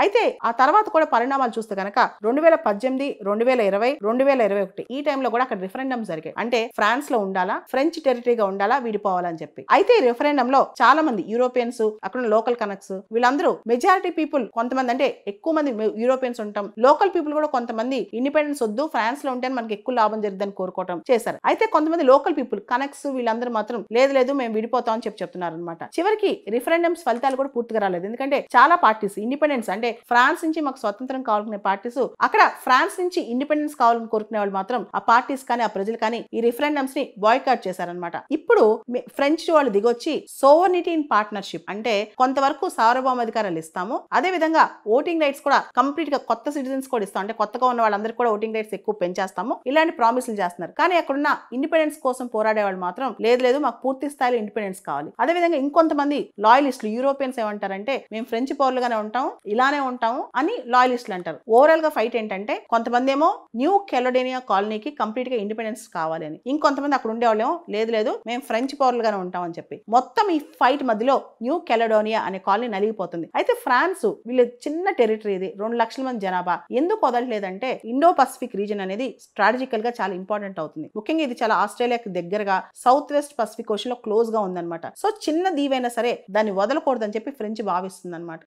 అయితే ఆ తర్వాత కూడా పరిణామాలు చూస్తే కనుక 2018, 2020, 2021 ఈ టైంలో కూడా అక్కడ రిఫరెండమ్ జరిగాయి. అంటే ఫ్రాన్స్ లో ఉండాలా, ఫ్రెంచ్ టెరిటరీగా ఉండాలా, విడిపోవాలని చెప్పి. అయితే ఈ రిఫరెండమ్ లో చాలా మంది యూరోపియన్స్, అక్కడ లోకల్ కనెక్ట్స్, వీళ్ళందరూ మెజారిటీ పీపుల్, కొంతమంది అంటే ఎక్కువ మంది యూరోపియన్స్ ఉంటాం, లోకల్ పీపుల్ కూడా కొంతమంది ఇండిపెండెన్స్ వద్దు, ఫ్రాన్స్ లో ఉంటే మనకి ఎక్కువ లాభం జరిగిందని కోరుకోవటం చేశారు. అయితే కొంతమంది లోకల్ పీపుల్ కనెక్ట్స్ వీళ్ళందరూ మాత్రం లేదు లేదు మేము విడిపోతాం అని చెప్తున్నారు అనమాట. చివరికి రిఫరెండమ్స్ ఫలితాలు కూడా పూర్తిగా రాలేదు. ఎందుకంటే చాలా పార్టీస్ ఇండిపెండెన్స్ అంటే ఫ్రాన్స్ నుంచి మాకు స్వతంత్రం కావాలనుకునే పార్టీస్, అక్కడ ఫ్రాన్స్ నుంచి ఇండిపెండెన్స్ కావాలని కోరుకునే వాళ్ళు మాత్రం ఆ పార్టీస్ కానీ ఆ ప్రజలు కానీ ఈ రిఫరెండమ్స్ ని బాయ్కాట్ చేశారనమాట. ఇప్పుడు ఫ్రెంచ్ వాళ్ళు దిగొచ్చి సోవర్నిటీ ఇన్ పార్ట్నర్షిప్ అంటే కొంతవరకు సార్వభౌమాధికారాలు ఇస్తాము, అదే విధంగా ఓటింగ్ రైట్స్ కూడా కంప్లీట్ గా కొత్త సిటిజన్స్ కూడా ఇస్తాం, అంటే కొత్తగా ఉన్న వాళ్ళందరికీ కూడా ఓటింగ్ రైట్స్ ఎక్కువ పెంచేస్తాము, ఇలాంటి ప్రామిసులు చేస్తున్నారు. కానీ అక్కడున్న ఇండిపెండెన్స్ కోసం పోరాడే వాళ్ళు మాత్రం లేదు లేదు మాకు పూర్తి స్థాయిలో ఇండిపెండెన్స్ కావాలి. అదే విధంగా ఇంకొంతమంది లాయలిస్టులు యూరోపియన్స్ ఏమంటారంటే మేము ఫ్రెంచ్ పౌరులుగానే ఉంటాం, ఇలానే ఉంటాము అని లాయలిస్టులు అంటారు. ఓవరాల్ గా ఫైట్ ఏంటంటే కొంతమంది ఏమో న్యూ కెలోడోనియా కాలనీకి కంప్లీట్ గా ఇండిపెండెన్స్ కావాలి అని, ఇంకొంతమంది అక్కడ ఉండేవాళ్ళేమో లేదు లేదు మేము ఫ్రెంచ్ పౌరులుగానే ఉంటాం అని చెప్పి. మొత్తం ఈ ఫైట్ మధ్యలో న్యూ కెలోడోనియా అనే కాలనీ నలిగిపోతుంది. అయితే ఫ్రాన్స్ వీళ్ళ చిన్న టెరిటరీ, ఇది 2 లక్షల మంది జనాభా, ఎందుకు వదలలేదంటే ఇండో పసిఫిక్ రీజన్ అనేది స్ట్రాటజికల్ గా చాలా ఇంపార్టెంట్ అవుతుంది. ముఖ్యంగా ఇది చాలా ఆస్ట్రేలియాకి దగ్గరగా సౌత్ వెస్ట్ పసిఫిక్ ఓషన్ లో క్లోజ్ గా ఉందన్నమాట. సో చిన్న దీవైనా సరే దాన్ని వదలకూడదని చెప్పి ఫ్రెంచ్ భావిస్తుంది అనమాట.